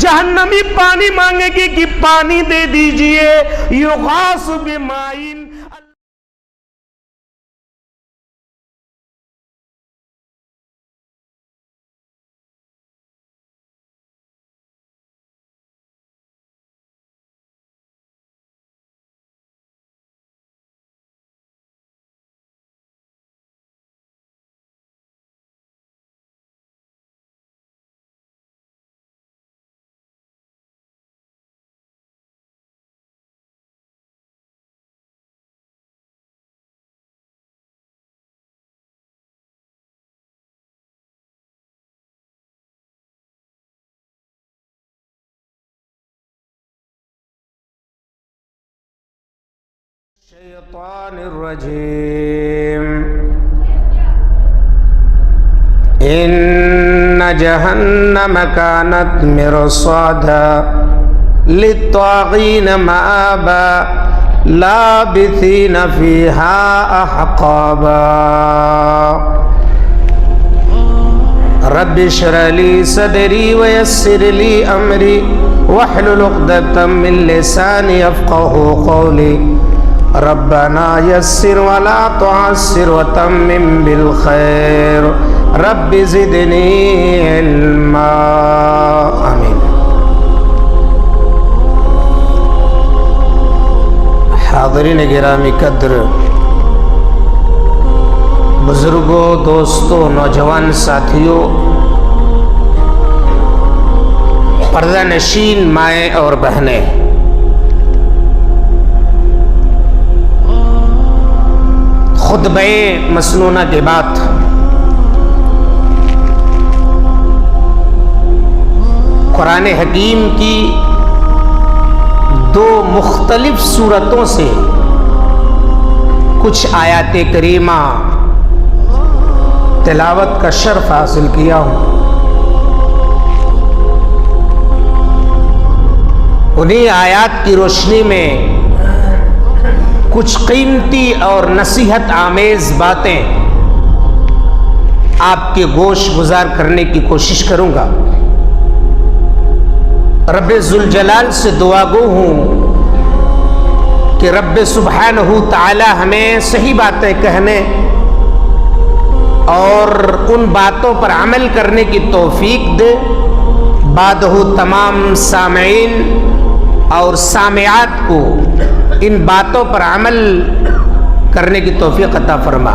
جہنمی پانی مانگے گی کہ پانی دے دیجئے، یغاث بمائن، الشیطان الرجیم ان جہنم کانت مرصادا للطاغین مآبا لابثین فیہا احقابا رب اشرح لی صدری ویسر لی امری واحلل عقدۃ من لسانی یفقہوا قولی ربنا یسر ولا تعسر وتمم بالخیر رب زدنی علما آمین۔ حاضرین گرامی قدر، بزرگوں، دوستوں، نوجوان ساتھیوں، پردہ نشین مائیں اور بہنیں، خطبہ مسنونہ کے بعد قرآن حکیم کی دو مختلف سورتوں سے کچھ آیات کریمہ تلاوت کا شرف حاصل کیا ہوں۔ انہی آیات کی روشنی میں کچھ قیمتی اور نصیحت آمیز باتیں آپ کے گوش گزار کرنے کی کوشش کروں گا۔ رب ذوالجلال سے دعا گو ہوں کہ رب سبحانہ تعالی ہمیں صحیح باتیں کہنے اور ان باتوں پر عمل کرنے کی توفیق دے۔ بعدہ تمام سامعین اور سامعات کو ان باتوں پر عمل کرنے کی توفیق عطا فرما،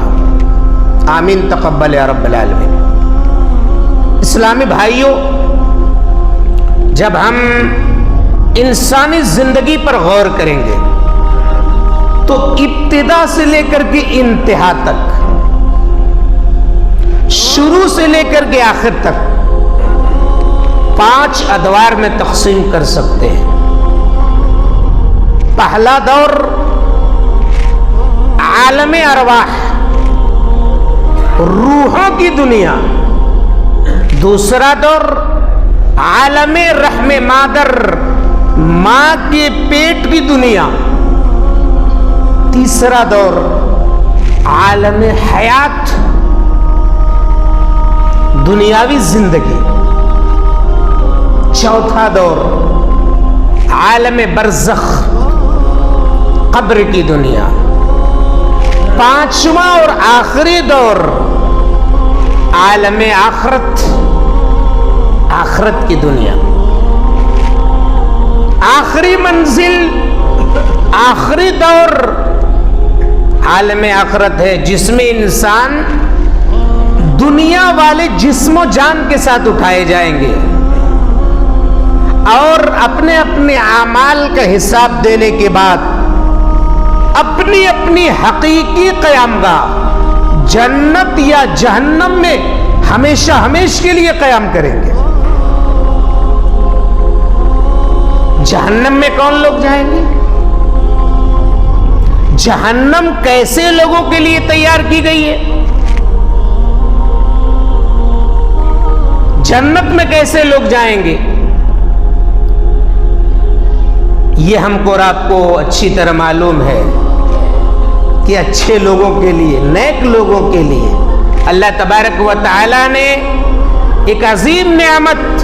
آمین تقبل یا رب العالمین۔ اسلامی بھائیوں، جب ہم انسانی زندگی پر غور کریں گے تو ابتدا سے لے کر کے انتہا تک، شروع سے لے کر کے آخر تک 5 ادوار میں تقسیم کر سکتے ہیں۔ پہلا دور عالم ارواح، روحوں کی دنیا۔ دوسرا دور عالم رحم مادر، ماں کے پیٹ کی دنیا۔ تیسرا دور عالم حیات، دنیاوی زندگی۔ چوتھا دور عالم برزخ، قبر کی دنیا۔ پانچواں اور آخری دور عالم آخرت، آخرت کی دنیا۔ آخری منزل، آخری دور عالم آخرت ہے، جس میں انسان دنیا والے جسم و جان کے ساتھ اٹھائے جائیں گے اور اپنے اپنے اعمال کا حساب دینے کے بعد اپنی اپنی حقیقی قیامگاہ جنت یا جہنم میں ہمیشہ ہمیش کے لیے قیام کریں گے۔ جہنم میں کون لوگ جائیں گے؟ جہنم کیسے لوگوں کے لیے تیار کی گئی ہے؟ جنت میں کیسے لوگ جائیں گے؟ یہ ہم کو اور آپ کو اچھی طرح معلوم ہے کہ اچھے لوگوں کے لیے، نیک لوگوں کے لیے اللہ تبارک و تعالی نے ایک عظیم نعمت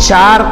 4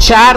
4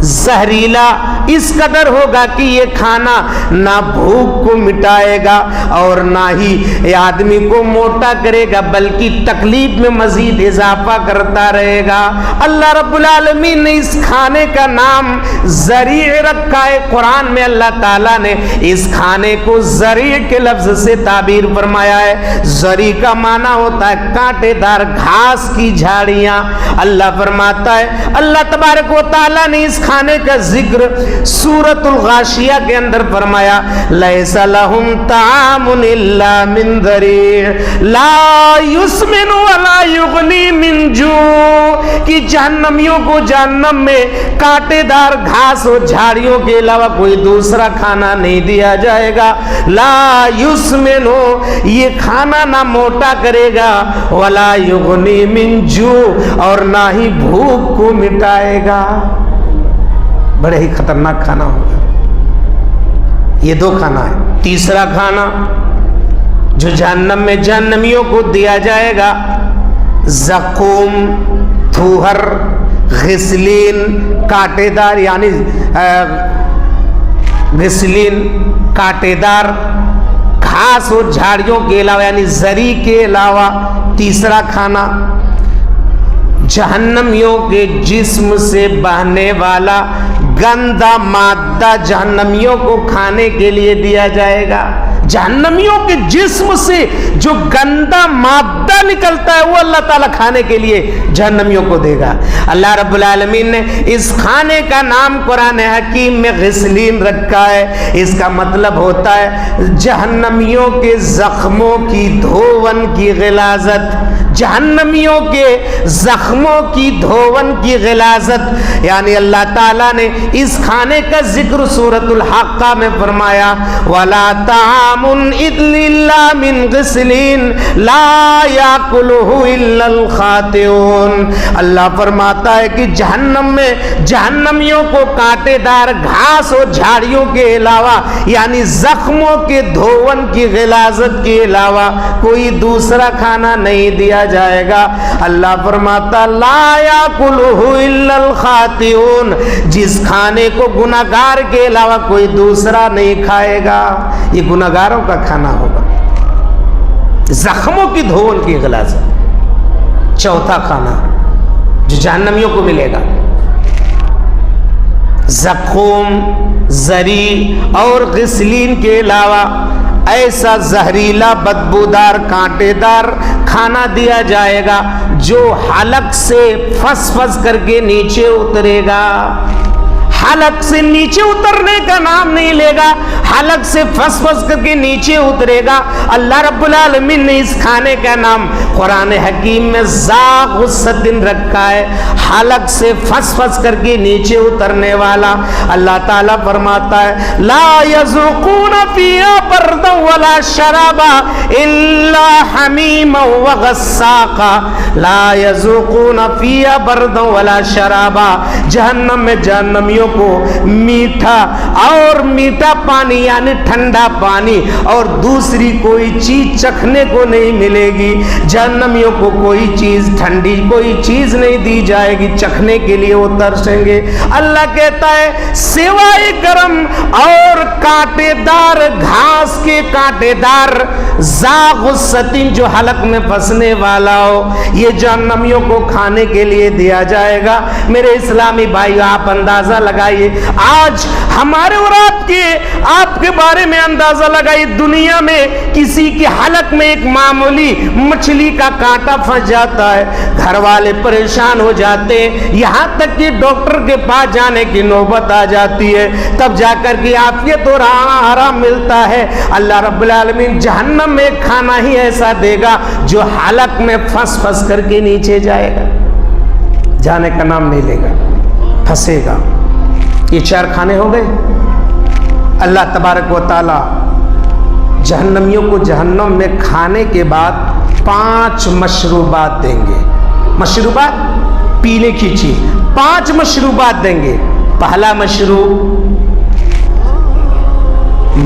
زہریلا اس قدر ہوگا کہ یہ کھانا نہ بھوک کو مٹائے گا اور نہ ہی آدمی کو موٹا کرے گا بلکہ تکلیف میں مزید اضافہ کرتا رہے گا۔ اللہ رب العالمین نے اس کھانے کا نام ذریع رکھا ہے۔ قرآن میں اللہ تعالیٰ نے اس کھانے کو ذریع کے لفظ سے تعبیر فرمایا ہے۔ ذریع کا معنی ہوتا ہے کانٹے دار گھاس کی جھاڑیاں۔ اللہ فرماتا ہے، اللہ تبارک و تعالیٰ نے اس کھانے کا ذکر سورۃ الغاشیہ کے اندر فرمایا، لیس لہم طعام الا من ذریع لا یسمن ولا یغنی من جوع، کہ جہنمیوں کو جہنم میں کانٹے دار گھاس اور جھاڑیوں کے علاوہ کوئی دوسرا کھانا نہیں دیا جائے گا۔ لا یسمن، یہ کھانا نہ موٹا کرے گا، ولا یغنی من جوع، اور نہ ہی بھوک کو مٹائے گا۔ بڑے ہی خطرناک کھانا ہوگا۔ یہ دو کھانا ہے۔ تیسرا کھانا جو جہنم میں جہنمیوں کو دیا جائے گا، زقوم، تھوہر، غسلین، کانٹے دار، یعنی غسلین کانٹے دار گھاس اور جھاڑیوں کے علاوہ، یعنی زری کے علاوہ تیسرا کھانا جہنمیوں کے جسم سے بہنے والا گندا مادہ جہنمیوں کو کھانے کے لیے دیا جائے گا۔ جہنمیوں کے جسم سے جو گندا مادہ نکلتا ہے وہ اللہ تعالیٰ کھانے کے لیے جہنمیوں کو دے گا۔ اللہ رب العالمین نے اس کھانے کا نام قرآن حکیم میں غسلین رکھا ہے۔ اس کا مطلب ہوتا ہے جہنمیوں کے زخموں کی دھون کی غلاظت، جہنمیوں کے زخموں کی دھون کی غلاظت، یعنی اللہ تعالیٰ نے اس کھانے کا ذکر سورۃ الحاقہ میں فرمایا، وَلَا طَعَامٌ إِلَّا مِنْ غِسْلٍ لَا يَأْكُلُهُ إِلَّا الْخَاطِئُونَ۔ اللہ فرماتا ہے کہ جہنم میں جہنمیوں کو کانٹے دار گھاس اور جھاڑیوں کے علاوہ، یعنی زخموں کے دھون کی غلاظت کے علاوہ کوئی دوسرا کھانا نہیں دیا جائے گا۔ اللہ فرماتا لا یاکلہ الا الخاطئون، جس کھانے کو گناہگار کے علاوہ کوئی دوسرا نہیں کھائے گا، یہ گناہگاروں کا کھانا ہوگا۔ زخموں کی دھون کی غلاظت چوتھا کھانا جو جہنمیوں کو ملے گا، زقوم، زری اور غسلین کے علاوہ ایسا زہریلا بدبودار کانٹے دار کھانا دیا جائے گا جو حلق سے پھس پھس کر کے نیچے اترے گا۔ حلق سے نیچے اترنے کا نام نہیں لے گا، حلق سے پھس پھس کر کے نیچے اترے گا۔ اللہ رب العالمین نے اس کھانے کا نام قرآن حکیم میں ذا غصۃ رکھا ہے، حلق سے پھس پھس کر کے نیچے اترنے والا۔ اللہ تعالیٰ فرماتا ہے لا یذوقون فیہا بردا ولا شرابا الا حمیما وغساقا، لا یذوقون فیہا بردا ولا شرابا، جہنم میں جہنمیوں کو میٹھا اور میٹھا پانی یعنی ٹھنڈا پانی اور دوسری کوئی چیز چکھنے کو نہیں ملے گی۔ جہنمیوں کو کوئی چیز ٹھنڈی کوئی چیز نہیں دی جائے گی، چکھنے کے لیے وہ ترسیں گے۔ اللہ کہتا ہے سوائے گرم اور کانٹے دار گھاس کے کانٹے دار ذا غصتین جو حلق میں پھنسنے والا ہو، یہ جہنمیوں کو کھانے کے لیے دیا جائے گا۔ میرے اسلامی بھائی آپ اندازہ لگائیے، آج ہمارے اور آپ کے بارے میں اندازہ لگائیے، دنیا میں کسی کے حلق میں ایک معمولی مچھلی کا کانٹا پھنس جاتا ہے، گھر والے پریشان ہو جاتے ہیں، یہاں تک کہ ڈاکٹر کے پاس جانے کی نوبت آ جاتی ہے، تب جا کر کے عافیت اور آرام ملتا ہے۔ اللہ رب العالمین جہنم میں کھانا ہی ایسا دے گا جو حلق میں پھنس پھنس کر کے نیچے جائے گا، جانے کا نام نہیں لے گا، پھنسے گا۔ یہ چار کھانے ہو گئے۔ اللہ تبارک و تعالی جہنمیوں کو جہنم میں کھانے کے بعد 5 مشروبات دیں گے۔ مشروبات پینے کی چیز 5 مشروبات دیں گے۔ پہلا مشروب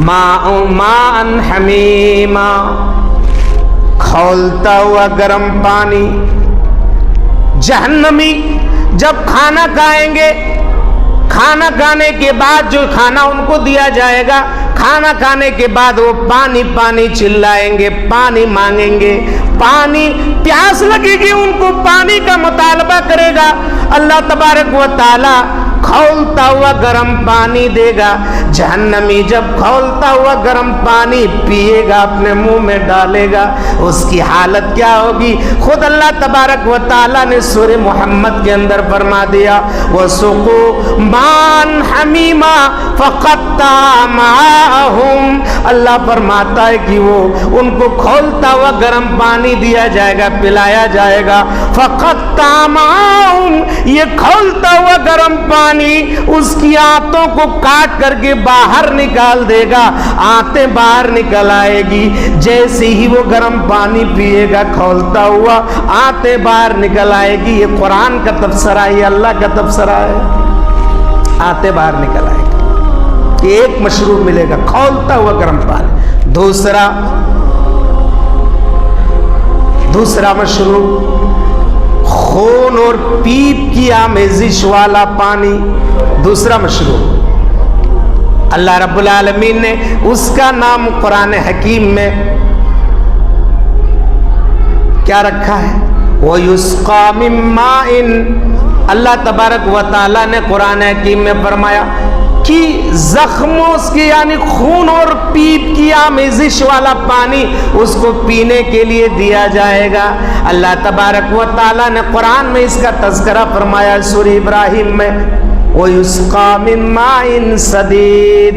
ماء حمیما، کھولتا ہوا گرم پانی۔ جہنمی جب کھانا کھائیں گے، کھانا کھانے کے بعد جو کھانا ان کو دیا جائے گا، کھانا کھانے کے بعد وہ پانی پانی چلائیں گے، پانی مانگیں گے، پانی، پیاس لگے گی ان کو، پانی کا مطالبہ کرے گا، اللہ تبارک و تعالی کھولتا ہوا گرم پانی دے گا۔ جہنمی جب کھولتا ہوا گرم پانی پیے گا، اپنے منہ میں ڈالے گا، اس کی حالت کیا ہوگی؟ خود اللہ تبارک و تعالیٰ نے سورہ محمد کے اندر فرما دیا، وَسُقُوا مَاءً حَمِيمًا فَقَطَّعَ مَعَهُمْ۔ اللہ فرماتا ہے کہ وہ ان کو کھولتا ہوا گرم پانی دیا جائے گا، پلایا جائے گا، فَقَطَّعَ مَعَهُمْ، یہ کھولتا ہوا گرم پانی اس کی آنتوں کو کاٹ کر کے باہر نکال دے گا، آنتیں باہر نکل آئے گی، جیسے ہی وہ گرم پانی پیے گا کھولتا ہوا آنتیں باہر نکل آئے گی۔ یہ قرآن کا تبصرہ، یہ اللہ کا تبصرہ ہے، آنتیں باہر نکل آئے گی، یہ ایک مشروب ملے گا، کھولتا ہوا گرم پانی۔ دوسرا مشروب خون اور پیپ کی آمیزش والا پانی، دوسرا مشروب۔ اللہ رب العالمین نے اس کا نام قرآن حکیم میں کیا رکھا ہے؟ وَيُسْقَى مِن مَّاءٍ۔ اللہ تبارک و تعالیٰ نے قرآن حکیم میں فرمایا کہ زخموں کی یعنی خون اور پیپ کی آمیزش والا پانی اس کو پینے کے لیے دیا جائے گا۔ اللہ تبارک و تعالیٰ نے قرآن میں اس کا تذکرہ فرمایا سورہ ابراہیم میں، وَيُسْقَى مِن مَّاءٍ صَدِيدٍ۔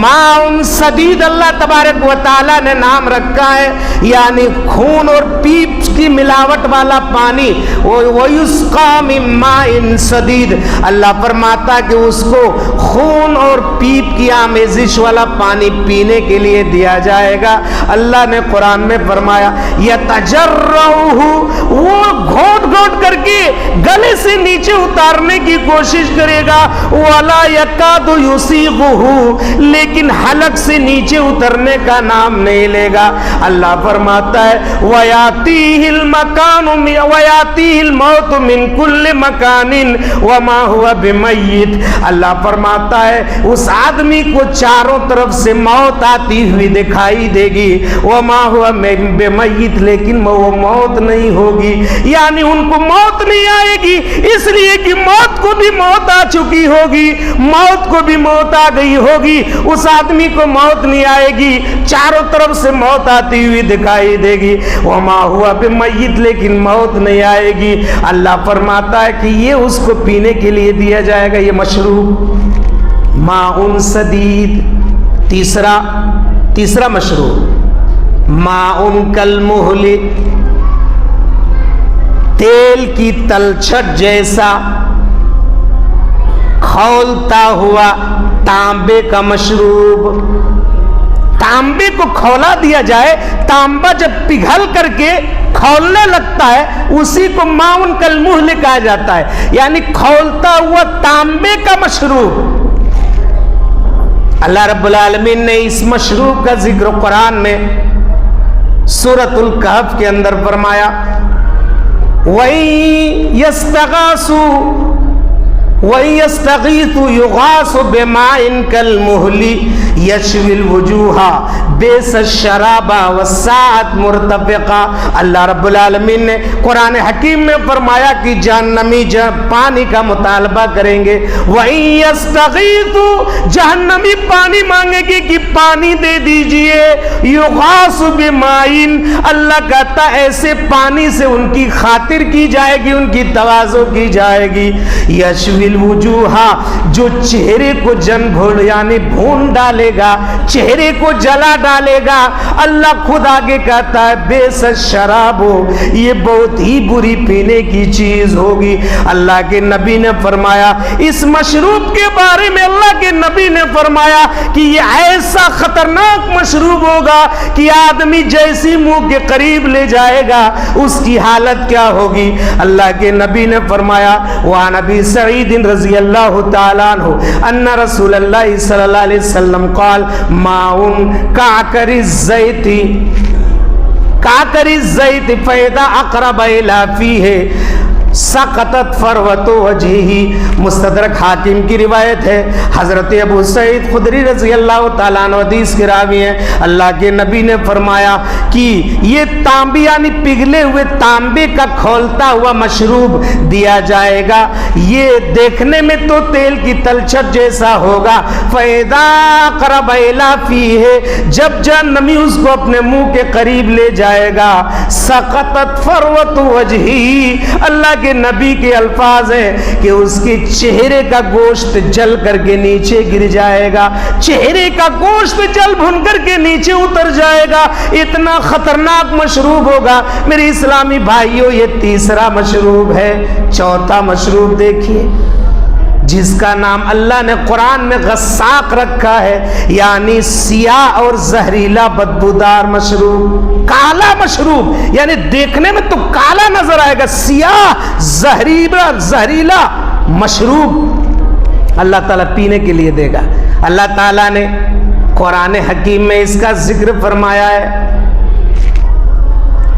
ماء صدید اللہ تبارک و تعالیٰ نے نام رکھا ہے، یعنی خون اور پیپ کی ملاوٹ والا پانی، وَيُسْقَى مِن مَّاءٍ صَدِيدٍ۔ اللہ فرماتا ہے کہ اس کو خون اور پیپ کی آمیزش والا پانی پینے کے لیے دیا جائے گا۔ اللہ نے قرآن میں فرمایا يَتَجَرَّعُهُ، وہ گھونٹ گھونٹ کر کے گلے سے نیچے اتارنے کی کوشش کرے گا، وَلَا يَكَادُ يُسِيغُهُ، لیکن حلق سے نیچے اترنے کا نام نہیں لے گا۔ اللہ فرماتا ہے وَيَأْتِيهِ الْمَوْتُ مِنْ كُلِّ مَكَانٍ وَمَا هُوَ بِمَيِّتٍ۔ اللہ فرماتا ہے اس آدمی کو چاروں طرف سے موت آتی ہوئی دکھائی دے گی، وَمَا هُوَ بِمَيِّتٍ، لیکن وہ موت نہیں ہوگی، یعنی ان کو موت نہیں آئے گی، اس لیے کہ موت کو بھی موت آ چکی ہوگی، موت کو بھی موت آ گئی ہوگی، اس آدمی کو موت نہیں آئے گی، چاروں طرف سے موت آتی ہوئی دکھائی دے گی، وَمَا هُوَ بِمَيِّتٍ، لیکن موت نہیں آئے گی۔ اللہ فرماتا ہے کہ یہ اس کو پینے کے لیے دیا جائے گا، یہ مشروب ماء صدید۔ تیسرا مشروب ماء کالمہل، تیل کی تلچھٹ جیسا کھولتا ہوا تانبے کا مشروب۔ تانبے کو کھولا دیا جائے، تانبا جب پگھل کر کے کھولنے لگتا ہے اسی کو ماء کالمہل کہا جاتا ہے، یعنی کھولتا ہوا تانبے کا مشروب۔ اللہ رب العالمین نے اس مشروب کا ذکر قرآن میں سورۃ الکہف کے اندر فرمایا، وَإِن يَسْتَغَاثُوا وَيَسْتَغِيثُوا يُغَاثُ بِمَاءٍ كَالْمُهْلِ يَشْوِي الْوُجُوهَ بِئْسَ الشَّرَابَ وَالسَّاعَتْ مُرْتَفِقًا۔ اللہ رب العالمین نے قرآن حکیم میں فرمایا کہ جہنمی جب پانی کا مطالبہ کریں گے، وَإِن يَسْتَغِيثُوا، جہنمی پانی مانگے گی کہ پانی دے دیجئے، يُغَاثُ بِمَاءٍ، اللہ کہتا ہے ایسے پانی سے ان کی خاطر کی جائے گی، ان کی تواضع کی جائے گی، یشوی الوجوہ، جو چہرے کو جن گھوڑ یعنی بھون ڈالے گا، چہرے کو جلا ڈالے گا۔ اللہ خود آگے کہتا ہے بیس شراب، یہ بہت ہی بری پینے کی چیز ہوگی۔ اللہ کے نبی نے فرمایا اس مشروب کے بارے میں، اللہ کے نبی نے فرمایا کہ یہ ایسا خطرناک مشروب ہوگا کہ آدمی جیسی منہ کے قریب لے جائے گا اس کی حالت کیا ہوگی۔ اللہ کے نبی نے فرمایا وعن ابی سعید رضی اللہ تعالیٰ عنہ ان رسول اللہ صلی اللہ علیہ وسلم قال ماء کعکر الزیت فإذا اقرب الى فیہ سقطت فروت وجہی، مستدرک حاکم کی روایت ہے، حضرت ابو سعید خدری رضی اللہ تعالیٰ عنہ حدیث کے راوی ہیں، اللہ کے نبی نے فرمایا کہ یہ تانبے یعنی پگھلے ہوئے تانبے کا کھولتا ہوا مشروب دیا جائے گا، یہ دیکھنے میں تو تیل کی تلچھٹ جیسا ہوگا، فَإِذَا قَرَبَ إِلَى فِيهِ، جب جہنمی اس کو اپنے منہ کے قریب لے جائے گا، سقطت فروت وجہی، اللہ کے نبی کے الفاظ ہیں کہ اس کے چہرے کا گوشت جل کر کے نیچے گر جائے گا، چہرے کا گوشت جل بھن کر کے نیچے اتر جائے گا، اتنا خطرناک مشروب ہوگا۔ میرے اسلامی بھائیوں، یہ تیسرا مشروب ہے۔ چوتھا مشروب دیکھیے جس کا نام اللہ نے قرآن میں غساق رکھا ہے، یعنی سیاہ اور زہریلا بدبودار مشروب، کالا مشروب، یعنی دیکھنے میں تو کالا نظر آئے گا، سیاہ زہریلا مشروب اللہ تعالیٰ پینے کے لیے دے گا۔ اللہ تعالیٰ نے قرآن حکیم میں اس کا ذکر فرمایا ہے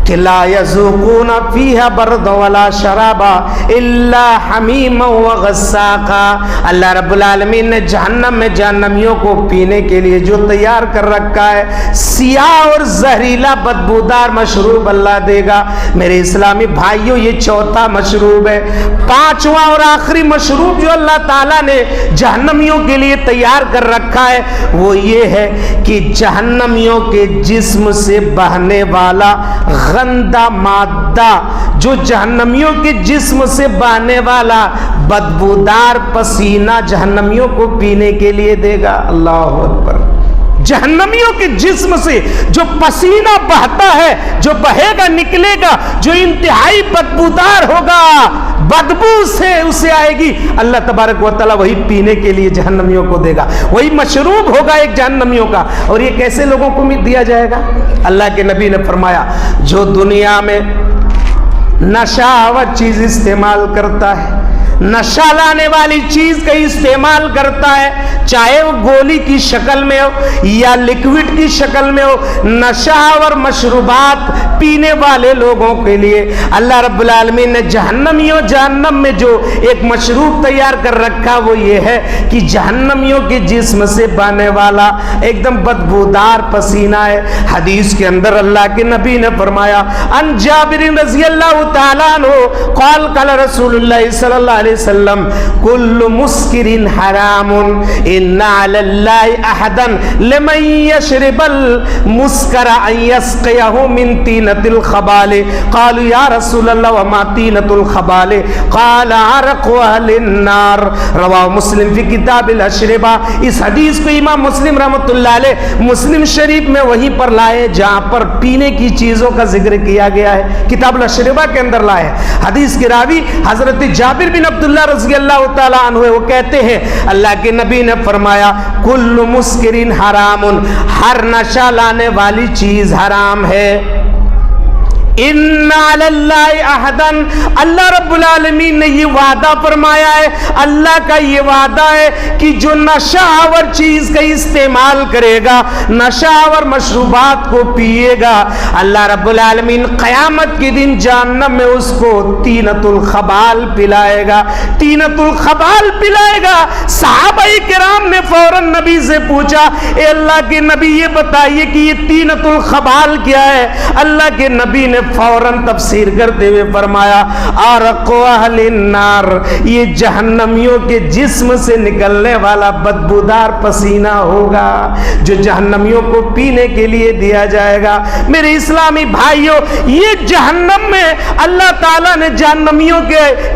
کہ لا یذوقون فیہا برد ولا شرابا الا حمیما وغساقا، اللہ رب العالمین نے جہنم میں جہنمیوں کو پینے کے لیے جو تیار کر رکھا ہے، سیاہ اور زہریلا بدبودار مشروب اللہ دے گا۔ میرے اسلامی بھائیوں، یہ چوتھا مشروب ہے۔ پانچواں اور آخری مشروب جو اللہ تعالیٰ نے جہنمیوں کے لیے تیار کر رکھا ہے وہ یہ ہے کہ جہنمیوں کے جسم سے بہنے والا گندہ مادہ، جو جہنمیوں کے جسم سے بہنے والا بدبودار پسینہ جہنمیوں کو پینے کے لیے دے گا۔ اللہ اکبر! جہنمیوں کے جسم سے جو پسینہ بہتا ہے، جو بہے گا، نکلے گا، جو انتہائی بدبودار ہوگا، بدبو سے اسے آئے گی، اللہ تبارک و تعالیٰ وہی پینے کے لیے جہنمیوں کو دے گا، وہی مشروب ہوگا ایک جہنمیوں کا۔ اور یہ کیسے لوگوں کو دیا جائے گا؟ اللہ کے نبی نے فرمایا جو دنیا میں نشہ چیز استعمال کرتا ہے، نشہ لانے والی چیز کا استعمال کرتا ہے، چاہے وہ گولی کی شکل میں ہو یا لکوڈ کی شکل میں ہو، نشہ اور مشروبات پینے والے لوگوں کے لیے اللہ رب العالمین نے جہنم میں جو ایک مشروب تیار کر رکھا وہ یہ ہے کہ جہنمیوں کے جسم سے بہنے والا ایک دم بدبودار پسینہ ہے۔ حدیث کے اندر اللہ کے نبی نے فرمایا ان جابر رضی اللہ تعالیٰ عنہ قال قال رسول اللہ صلی اللہ علیہ وسلم کل مسکر حرام ان علی اللہ احدا لمن یشرب المسکر ان یسقیہ من طینۃ الخبال قالوا یا رسول اللہ وما طینۃ الخبال قال عرق اہل النار، رواہ مسلم فی کتاب الاشربہ۔ اس حدیث کو امام مسلم رحمۃ اللہ علیہ مسلم شریف میں وہیں پر لائے جہاں پر پینے کی چیزوں کا ذکر کیا گیا ہے، کتاب الاشربہ کے اندر لائے۔ حدیث کے راوی حضرت جابر بن عبداللہ رضی اللہ تعالیٰ عنہ وہ کہتے ہیں اللہ کے نبی نے فرمایا کل مسکرین حرام، ہر نشہ لانے والی چیز حرام ہے۔ ان علی اللہ احدا، اللہ رب العالمین نے یہ وعدہ فرمایا ہے، اللہ کا یہ وعدہ ہے کہ جو نشہ آور چیز کا استعمال کرے گا، نشہ آور مشروبات کو پیے گا، اللہ رب العالمین قیامت کے دن جہنم میں اس کو طینۃ الخبال پلائے گا، طینۃ الخبال پلائے گا۔ صحابہ کرام نے فوراً نبی سے پوچھا اے اللہ کے نبی یہ بتائیے کہ یہ طینۃ الخبال کیا ہے؟ اللہ کے نبی نے فوراً تفسیر کرتے ہوئے فرمایا عرق اہل النار، یہ جہنمیوں کے جسم سے نکلنے والا بدبودار پسینہ ہوگا جو جہنمیوں کو پینے کے لیے دیا جائے گا۔ میرے اسلامی بھائیوں، یہ جہنم میں اللہ تعالیٰ نے جہنمیوں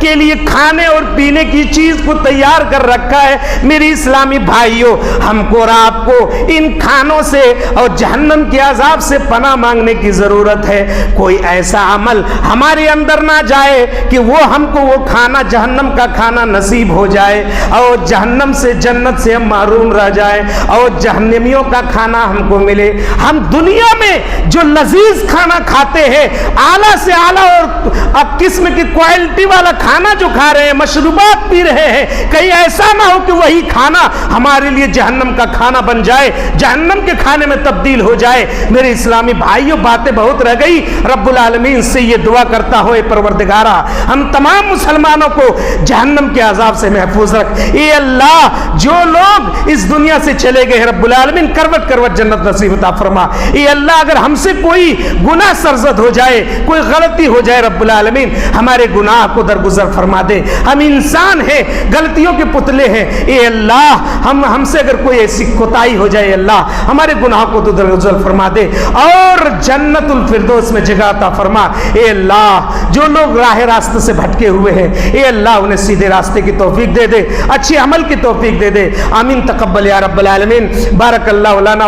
کے لیے کھانے اور پینے کی چیز کو تیار کر رکھا ہے۔ میرے اسلامی بھائیوں، ہم کو اور آپ کو ان کھانوں سے اور جہنم کے عذاب سے پناہ مانگنے کی ضرورت ہے۔ کوئی ایسا عمل ہمارے اندر نہ جائے کہ وہ ہم کو وہ کھانا جہنم کا کھانا نصیب ہو جائے اور جہنم سے جنت سے ہم محروم رہ جائیں اور جہنمیوں کا کھانا ہم کو ملے۔ ہم دنیا میں جو لذیذ کھانا کھاتے ہیں، اعلیٰ سے اعلیٰ اور قسم کی کوالٹی والا کھانا جو کھا رہے ہیں، مشروبات پی رہے ہیں، کہیں ایسا نہ ہو کہ وہی کھانا ہمارے لیے جہنم کا کھانا بن جائے، جہنم کے کھانے میں تبدیل ہو جائے۔ میرے اسلامی بھائیوں، باتیں بہت رہ گئی، رب رب العالمین سے یہ دعا کرتا ہوں، اے پروردگارہ ہم تمام مسلمانوں کو جہنم کے عذاب سے محفوظ رکھ۔ اے اللہ جو لوگ اس دنیا سے چلے گئے ہیں رب العالمین کروٹ کروٹ جنت نصیب عطا فرما۔ اے اللہ اگر ہم سے کوئی گناہ سرزد ہو جائے، کوئی غلطی ہو جائے رب العالمین ہمارے گناہ کو درگزر فرما دے۔ ہم انسان ہیں، غلطیوں کے پتلے ہیں، اے اللہ ہم سے اگر کوئی ایسی کوتاہی ہو جائے اللہ ہمارے گناہ کو تو درگزر فرما دے اور جنت الفردوس میں جگہ عطا فرما۔ اے اللہ جو لوگ راہ راستہ سے بھٹکے ہوئے ہیں اے اللہ انہیں سیدھے راستے کی توفیق دے دے، اچھے عمل کی توفیق دے دے۔ آمین تقبل یا رب العالمین۔ بارک اللہ لنا